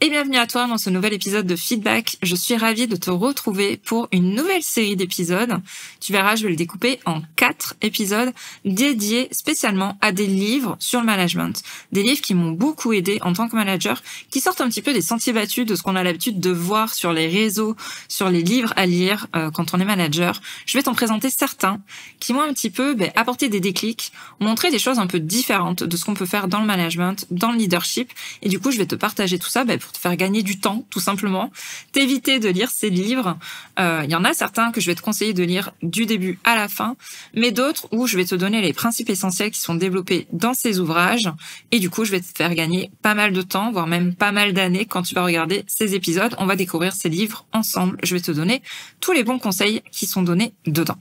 Et bienvenue à toi dans ce nouvel épisode de Feedback. Je suis ravie de te retrouver pour une nouvelle série d'épisodes. Tu verras, je vais le découper en 4 épisodes dédiés spécialement à des livres sur le management. Des livres qui m'ont beaucoup aidé en tant que manager, qui sortent un petit peu des sentiers battus de ce qu'on a l'habitude de voir sur les réseaux, sur les livres à lire quand on est manager. Je vais t'en présenter certains qui m'ont un petit peu apporté des déclics, montré des choses un peu différentes de ce qu'on peut faire dans le management, dans le leadership. Et du coup, je vais te partager tout ça pour te faire gagner du temps, tout simplement, t'éviter de lire ces livres. Il y en a certains que je vais te conseiller de lire du début à la fin, mais d'autres où je vais te donner les principes essentiels qui sont développés dans ces ouvrages. Et du coup, je vais te faire gagner pas mal de temps, voire même pas mal d'années quand tu vas regarder ces épisodes. On va découvrir ces livres ensemble. Je vais te donner tous les bons conseils qui sont donnés dedans.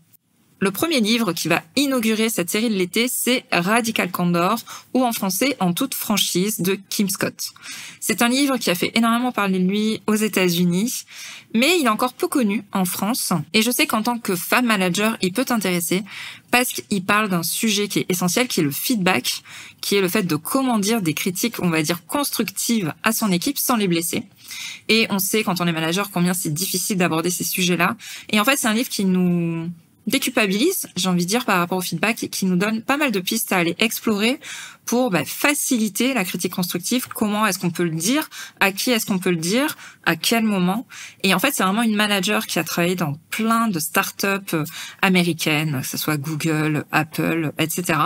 Le premier livre qui va inaugurer cette série de l'été, c'est Radical Candor, ou en français En toute franchise, de Kim Scott. C'est un livre qui a fait énormément parler de lui aux États-Unis, mais il est encore peu connu en France. Et je sais qu'en tant que femme manager, il peut t'intéresser parce qu'il parle d'un sujet qui est essentiel, qui est le feedback, qui est le fait de comment dire des critiques, on va dire, constructives à son équipe sans les blesser. Et on sait, quand on est manager, combien c'est difficile d'aborder ces sujets-là. Et en fait, c'est un livre qui nous déculpabilise, j'ai envie de dire, par rapport au feedback et qui nous donne pas mal de pistes à aller explorer pour faciliter la critique constructive. Comment est-ce qu'on peut le dire? À qui est-ce qu'on peut le dire? À quel moment? Et en fait, c'est vraiment une manager qui a travaillé dans plein de startups américaines, que ce soit Google, Apple, etc.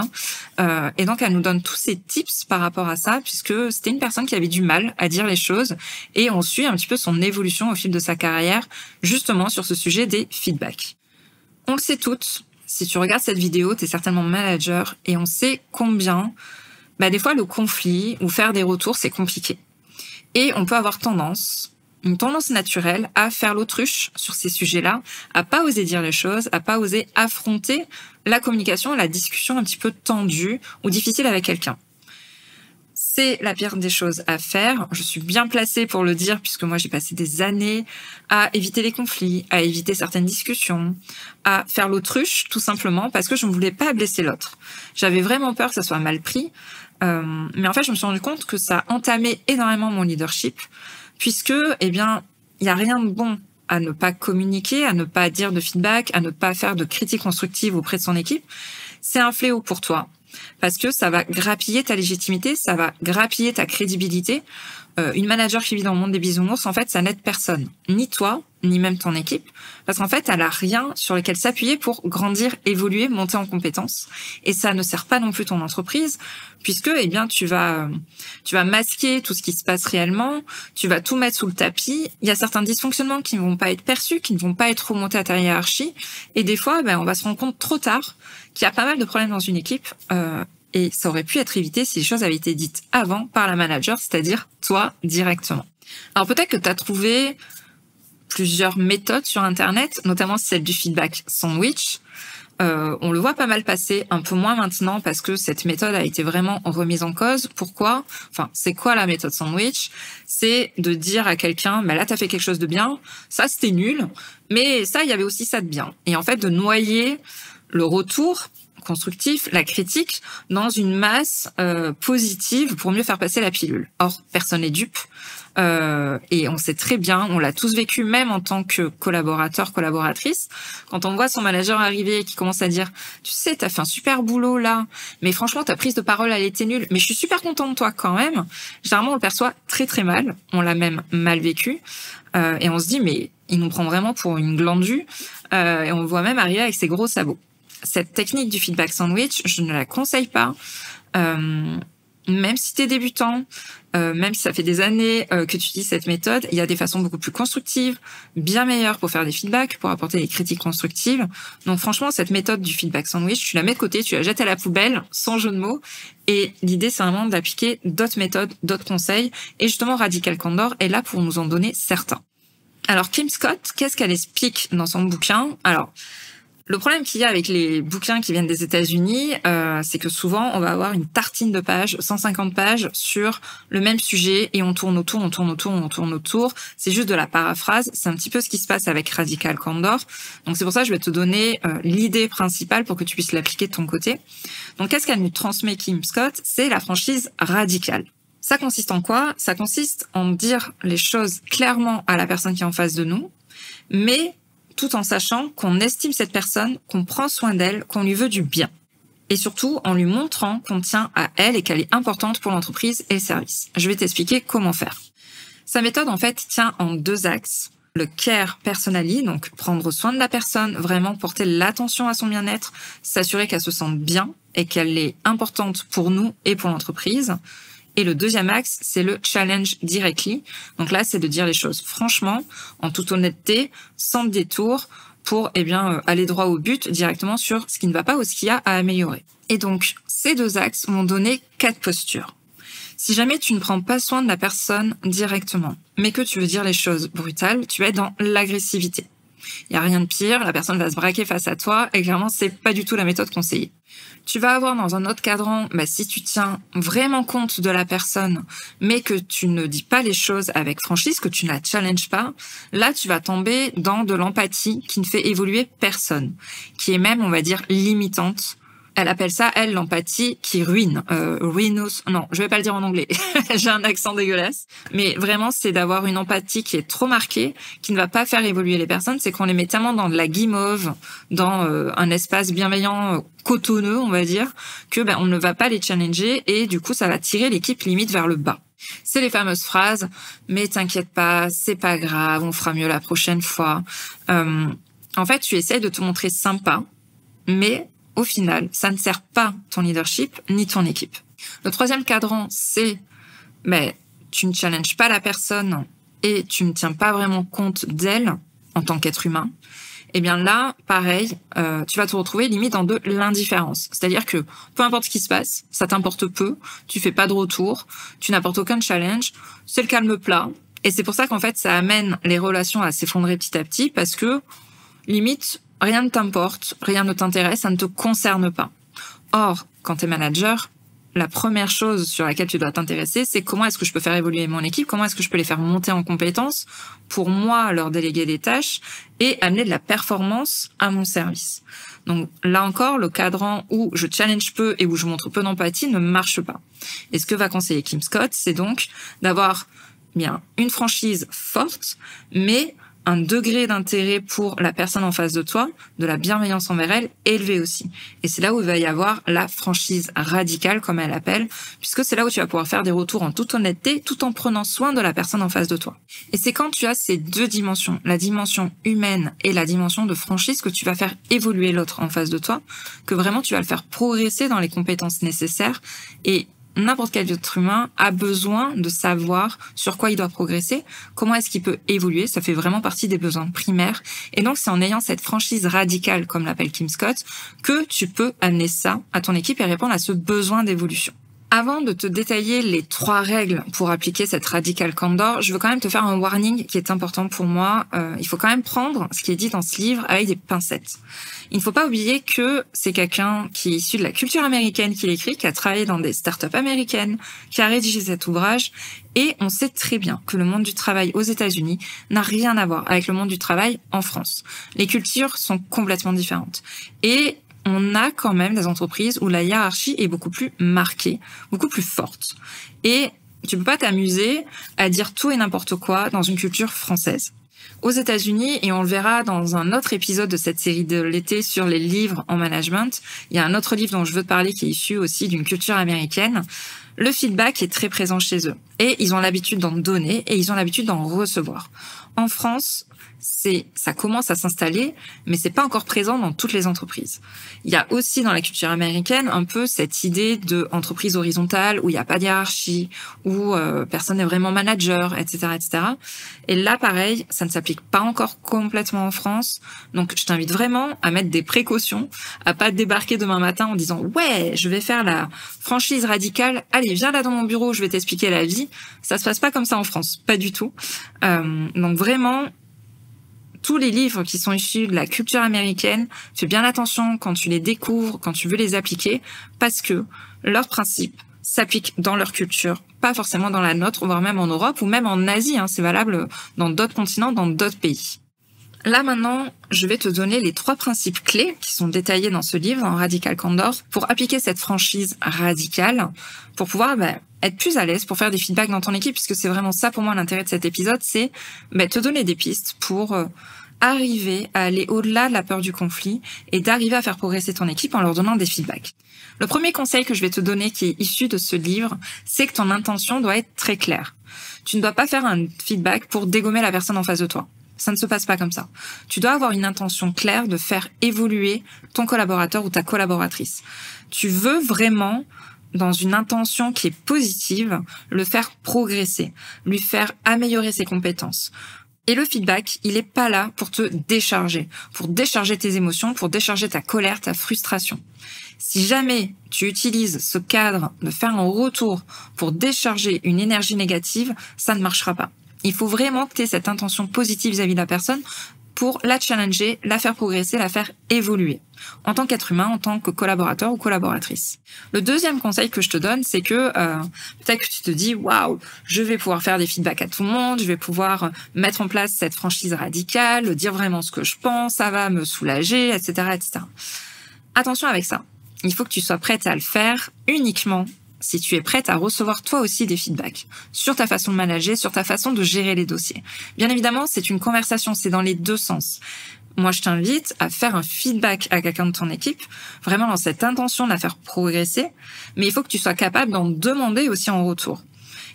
Et donc, elle nous donne tous ces tips par rapport à ça, puisque c'était une personne qui avait du mal à dire les choses. Et on suit un petit peu son évolution au fil de sa carrière, justement sur ce sujet des feedbacks. On le sait toutes, si tu regardes cette vidéo, tu es certainement manager et on sait combien, des fois le conflit ou faire des retours, c'est compliqué. Et on peut avoir une tendance naturelle à faire l'autruche sur ces sujets-là, à pas oser dire les choses, à pas oser affronter la communication, la discussion un petit peu tendue ou difficile avec quelqu'un. C'est la pire des choses à faire. Je suis bien placée pour le dire puisque moi j'ai passé des années à éviter les conflits, à éviter certaines discussions, à faire l'autruche tout simplement parce que je ne voulais pas blesser l'autre. J'avais vraiment peur que ça soit mal pris, mais en fait je me suis rendu compte que ça entamait énormément mon leadership puisque il y a rien de bon à ne pas communiquer, à ne pas dire de feedback, à ne pas faire de critiques constructives auprès de son équipe. C'est un fléau pour toi. Parce que ça va grappiller ta légitimité, ça va grappiller ta crédibilité. Une manager qui vit dans le monde des bisounours, en fait, ça n'aide personne. Ni toi, ni même ton équipe. Parce qu'en fait, elle a rien sur lequel s'appuyer pour grandir, évoluer, monter en compétences. Et ça ne sert pas non plus ton entreprise, puisque, tu vas masquer tout ce qui se passe réellement, tu vas tout mettre sous le tapis. Il y a certains dysfonctionnements qui ne vont pas être perçus, qui ne vont pas être remontés à ta hiérarchie. Et des fois, on va se rendre compte trop tard qu'il y a pas mal de problèmes dans une équipe, et ça aurait pu être évité si les choses avaient été dites avant par la manager, c'est-à-dire toi directement. Alors peut-être que tu as trouvé plusieurs méthodes sur Internet, notamment celle du feedback sandwich. On le voit pas mal passer, un peu moins maintenant parce que cette méthode a été vraiment remise en cause. Pourquoi? C'est quoi la méthode sandwich? C'est de dire à quelqu'un, là t'as fait quelque chose de bien, ça c'était nul, mais ça il y avait aussi ça de bien. Et en fait de noyer le retour constructif, la critique, dans une masse positive pour mieux faire passer la pilule. Or, personne n'est dupe. Et on sait très bien, on l'a tous vécu, même en tant que collaborateur, collaboratrice, quand on voit son manager arriver et qui commence à dire « Tu sais, t'as fait un super boulot là, mais franchement, ta prise de parole, elle était nulle, mais je suis super contente de toi quand même », généralement, on le perçoit très très mal, on l'a même mal vécu, et on se dit « Mais il nous prend vraiment pour une glandue », et on le voit même arriver avec ses gros sabots. Cette technique du feedback sandwich, je ne la conseille pas. Même si tu es débutant, même si ça fait des années que tu utilises cette méthode, il y a des façons beaucoup plus constructives, bien meilleures pour faire des feedbacks, pour apporter des critiques constructives. Donc franchement, cette méthode du feedback sandwich, tu la mets de côté, tu la jettes à la poubelle, sans jeu de mots. Et l'idée, c'est vraiment d'appliquer d'autres méthodes, d'autres conseils. Et justement, Radical Candor est là pour nous en donner certains. Alors Kim Scott, qu'est-ce qu'elle explique dans son bouquin? Alors, le problème qu'il y a avec les bouquins qui viennent des États-Unis, c'est que souvent, on va avoir une tartine de pages, 150 pages sur le même sujet et on tourne autour. C'est juste de la paraphrase. C'est un petit peu ce qui se passe avec Radical Candor. Donc, c'est pour ça que je vais te donner l'idée principale pour que tu puisses l'appliquer de ton côté. Donc, qu'est-ce qu'elle nous transmet, Kim Scott? C'est la franchise radicale. Ça consiste en quoi? Ça consiste en dire les choses clairement à la personne qui est en face de nous, mais tout en sachant qu'on estime cette personne, qu'on prend soin d'elle, qu'on lui veut du bien. Et surtout en lui montrant qu'on tient à elle et qu'elle est importante pour l'entreprise et le service. Je vais t'expliquer comment faire. Sa méthode, en fait, tient en 2 axes. Le care personally, donc prendre soin de la personne, vraiment porter l'attention à son bien-être, s'assurer qu'elle se sente bien et qu'elle est importante pour nous et pour l'entreprise. Et le 2e axe, c'est le challenge directly. Donc là, c'est de dire les choses franchement, en toute honnêteté, sans détour, pour aller droit au but directement sur ce qui ne va pas ou ce qu'il y a à améliorer. Et donc, ces 2 axes m'ont donné 4 postures. Si jamais tu ne prends pas soin de la personne directement, mais que tu veux dire les choses brutales, tu es dans l'agressivité. Il n'y a rien de pire, la personne va se braquer face à toi et clairement, c'est pas du tout la méthode conseillée. Tu vas avoir dans un autre cadran, si tu tiens vraiment compte de la personne, mais que tu ne dis pas les choses avec franchise, que tu ne la challenges pas, là, tu vas tomber dans de l'empathie qui ne fait évoluer personne, qui est même, on va dire, limitante. Elle appelle ça, elle, l'empathie qui ruine. Non, je vais pas le dire en anglais. J'ai un accent dégueulasse. Mais vraiment, c'est d'avoir une empathie qui est trop marquée, qui ne va pas faire évoluer les personnes. C'est qu'on les met tellement dans de la guimauve, dans un espace bienveillant, cotonneux, on va dire, que on ne va pas les challenger et du coup, ça va tirer l'équipe limite vers le bas. C'est les fameuses phrases « mais t'inquiète pas, c'est pas grave, on fera mieux la prochaine fois ». En fait, tu essaies de te montrer sympa, mais au final, ça ne sert pas ton leadership ni ton équipe. Le 3e cadran, c'est tu ne challenges pas la personne et tu ne tiens pas vraiment compte d'elle en tant qu'être humain. Eh bien là, pareil, tu vas te retrouver limite dans de l'indifférence. C'est-à-dire que peu importe ce qui se passe, ça t'importe peu, tu fais pas de retour, tu n'apportes aucun challenge, c'est le calme plat. Et c'est pour ça qu'en fait, ça amène les relations à s'effondrer petit à petit parce que limite, rien ne t'importe, rien ne t'intéresse, ça ne te concerne pas. Or, quand tu es manager, la première chose sur laquelle tu dois t'intéresser, c'est comment est-ce que je peux faire évoluer mon équipe, comment est-ce que je peux les faire monter en compétences pour moi leur déléguer des tâches et amener de la performance à mon service. Donc là encore, le cadran où je challenge peu et où je montre peu d'empathie ne marche pas. Et ce que va conseiller Kim Scott, c'est donc d'avoir une franchise forte, mais un degré d'intérêt pour la personne en face de toi, de la bienveillance envers elle, élevé aussi. Et c'est là où il va y avoir la franchise radicale, comme elle appelle, puisque c'est là où tu vas pouvoir faire des retours en toute honnêteté, tout en prenant soin de la personne en face de toi. Et c'est quand tu as ces 2 dimensions, la dimension humaine et la dimension de franchise, que tu vas faire évoluer l'autre en face de toi, que vraiment tu vas le faire progresser dans les compétences nécessaires. Et n'importe quel être humain a besoin de savoir sur quoi il doit progresser, comment est-ce qu'il peut évoluer, ça fait vraiment partie des besoins primaires. Et donc, c'est en ayant cette franchise radicale, comme l'appelle Kim Scott, que tu peux amener ça à ton équipe et répondre à ce besoin d'évolution. Avant de te détailler les 3 règles pour appliquer cette radical candor, je veux quand même te faire un warning qui est important pour moi. Il faut quand même prendre ce qui est dit dans ce livre avec des pincettes. Il ne faut pas oublier que c'est quelqu'un qui est issu de la culture américaine qui l'écrit, qui a travaillé dans des startups américaines, qui a rédigé cet ouvrage. Et on sait très bien que le monde du travail aux États-Unis n'a rien à voir avec le monde du travail en France. Les cultures sont complètement différentes. Et on a quand même des entreprises où la hiérarchie est beaucoup plus marquée, beaucoup plus forte. Et tu peux pas t'amuser à dire tout et n'importe quoi dans une culture française. Aux États-Unis, et on le verra dans un autre épisode de cette série de l'été sur les livres en management, il y a un autre livre dont je veux te parler qui est issu aussi d'une culture américaine. Le feedback est très présent chez eux. Et ils ont l'habitude d'en donner et ils ont l'habitude d'en recevoir. En France, ça commence à s'installer, mais c'est pas encore présent dans toutes les entreprises. Il y a aussi dans la culture américaine un peu cette idée de entreprise horizontale où il n'y a pas de hiérarchie, où personne n'est vraiment manager, etc., etc. Et là, pareil, ça ne s'applique pas encore complètement en France. Donc, je t'invite vraiment à mettre des précautions, à pas débarquer demain matin en disant ouais, je vais faire la franchise radicale. Allez, viens là dans mon bureau, je vais t'expliquer la vie. Ça se passe pas comme ça en France, pas du tout. Donc vraiment, tous les livres qui sont issus de la culture américaine, fais bien attention quand tu les découvres, quand tu veux les appliquer, parce que leurs principes s'appliquent dans leur culture, pas forcément dans la nôtre, voire même en Europe ou même en Asie. C'est valable dans d'autres continents, dans d'autres pays. Là maintenant, je vais te donner les 3 principes clés qui sont détaillés dans ce livre, dans Radical Candor, pour appliquer cette franchise radicale, pour pouvoir être plus à l'aise, pour faire des feedbacks dans ton équipe, puisque c'est vraiment ça pour moi l'intérêt de cet épisode, c'est te donner des pistes pour arriver à aller au-delà de la peur du conflit et d'arriver à faire progresser ton équipe en leur donnant des feedbacks. Le premier conseil que je vais te donner, qui est issu de ce livre, c'est que ton intention doit être très claire. Tu ne dois pas faire un feedback pour dégommer la personne en face de toi. Ça ne se passe pas comme ça. Tu dois avoir une intention claire de faire évoluer ton collaborateur ou ta collaboratrice. Tu veux vraiment, dans une intention qui est positive, le faire progresser, lui faire améliorer ses compétences. Et le feedback, il est pas là pour te décharger, pour décharger tes émotions, pour décharger ta colère, ta frustration. Si jamais tu utilises ce cadre de faire un retour pour décharger une énergie négative, ça ne marchera pas. Il faut vraiment que tu aies cette intention positive vis-à-vis de la personne pour la challenger, la faire progresser, la faire évoluer en tant qu'être humain, en tant que collaborateur ou collaboratrice. Le deuxième conseil que je te donne, c'est que peut-être que tu te dis « Waouh, je vais pouvoir faire des feedbacks à tout le monde, je vais pouvoir mettre en place cette franchise radicale, dire vraiment ce que je pense, ça va me soulager, etc. etc. » Attention avec ça. Il faut que tu sois prête à le faire uniquement si tu es prête à recevoir toi aussi des feedbacks sur ta façon de manager, sur ta façon de gérer les dossiers. Bien évidemment, c'est une conversation, c'est dans les deux sens. Moi, je t'invite à faire un feedback à quelqu'un de ton équipe, vraiment dans cette intention de la faire progresser, mais il faut que tu sois capable d'en demander aussi en retour.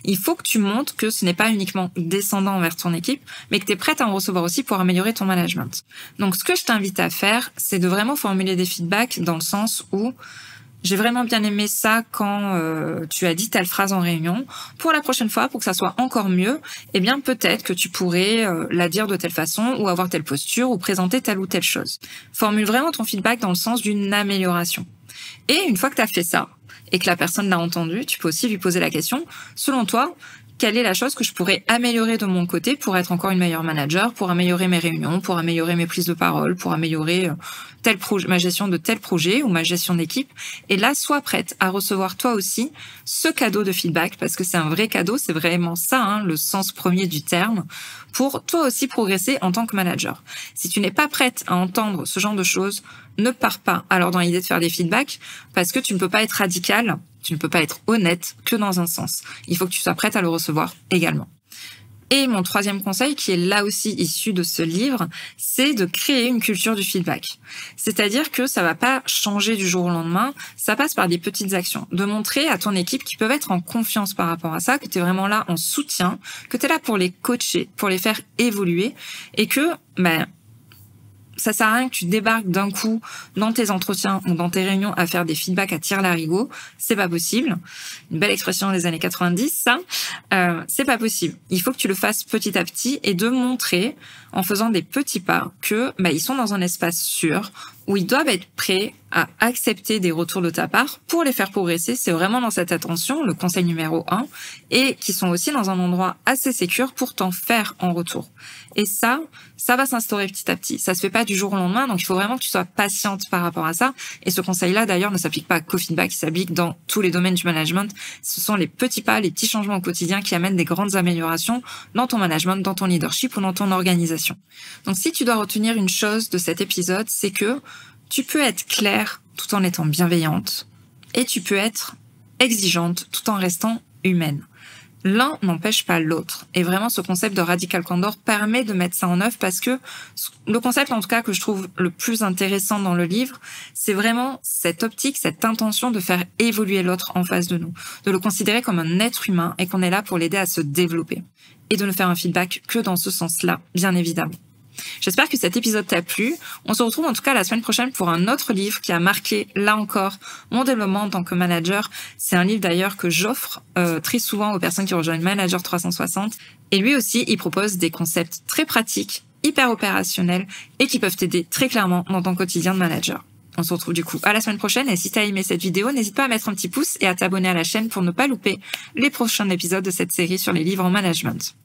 Il faut que tu montres que ce n'est pas uniquement descendant envers ton équipe, mais que tu es prête à en recevoir aussi pour améliorer ton management. Donc, ce que je t'invite à faire, c'est de vraiment formuler des feedbacks dans le sens où j'ai vraiment bien aimé ça quand tu as dit telle phrase en réunion. Pour la prochaine fois, pour que ça soit encore mieux, eh bien peut-être que tu pourrais la dire de telle façon ou avoir telle posture ou présenter telle ou telle chose. Formule vraiment ton feedback dans le sens d'une amélioration. Et une fois que tu as fait ça et que la personne l'a entendu, tu peux aussi lui poser la question, selon toi, quelle est la chose que je pourrais améliorer de mon côté pour être encore une meilleure manager, pour améliorer mes réunions, pour améliorer mes prises de parole, pour améliorer ma gestion de tel projet ou ma gestion d'équipe. Et là, sois prête à recevoir toi aussi ce cadeau de feedback, parce que c'est un vrai cadeau, c'est vraiment ça, le sens premier du terme, pour toi aussi progresser en tant que manager. Si tu n'es pas prête à entendre ce genre de choses, ne pars pas alors dans l'idée de faire des feedbacks, parce que tu ne peux pas être radical, tu ne peux pas être honnête que dans un sens. Il faut que tu sois prête à le recevoir également. Et mon troisième conseil, qui est là aussi issu de ce livre, c'est de créer une culture du feedback. C'est-à-dire que ça va pas changer du jour au lendemain, ça passe par des petites actions. De montrer à ton équipe qu'ils peuvent être en confiance par rapport à ça, que tu es vraiment là en soutien, que tu es là pour les coacher, pour les faire évoluer, et que ça sert à rien que tu débarques d'un coup dans tes entretiens ou dans tes réunions à faire des feedbacks à tire-larigot. C'est pas possible. Une belle expression des années 90, ça. C'est pas possible. Il faut que tu le fasses petit à petit et de montrer, en faisant des petits pas, que ils sont dans un espace sûr où ils doivent être prêts à accepter des retours de ta part pour les faire progresser. C'est vraiment dans cette attention, le conseil numéro 1, et qui sont aussi dans un endroit assez sécure pour t'en faire en retour. Et ça va s'instaurer petit à petit. Ça se fait pas du jour au lendemain, donc il faut vraiment que tu sois patiente par rapport à ça. Et ce conseil-là, d'ailleurs, ne s'applique pas qu'au feedback, il s'applique dans tous les domaines du management. Ce sont les petits pas, les petits changements au quotidien qui amènent des grandes améliorations dans ton management, dans ton leadership ou dans ton organisation. Donc si tu dois retenir une chose de cet épisode, c'est que tu peux être claire tout en étant bienveillante et tu peux être exigeante tout en restant humaine. L'un n'empêche pas l'autre. Et vraiment, ce concept de Radical Candor permet de mettre ça en œuvre parce que le concept, en tout cas, que je trouve le plus intéressant dans le livre, c'est vraiment cette optique, cette intention de faire évoluer l'autre en face de nous, de le considérer comme un être humain et qu'on est là pour l'aider à se développer. Et de ne faire un feedback que dans ce sens-là, bien évidemment. J'espère que cet épisode t'a plu. On se retrouve en tout cas la semaine prochaine pour un autre livre qui a marqué, là encore, mon développement en tant que manager. C'est un livre d'ailleurs que j'offre très souvent aux personnes qui rejoignent Manager 360. Et lui aussi, il propose des concepts très pratiques, hyper opérationnels et qui peuvent t'aider très clairement dans ton quotidien de manager. On se retrouve du coup à la semaine prochaine et si t'as aimé cette vidéo, n'hésite pas à mettre un petit pouce et à t'abonner à la chaîne pour ne pas louper les prochains épisodes de cette série sur les livres en management.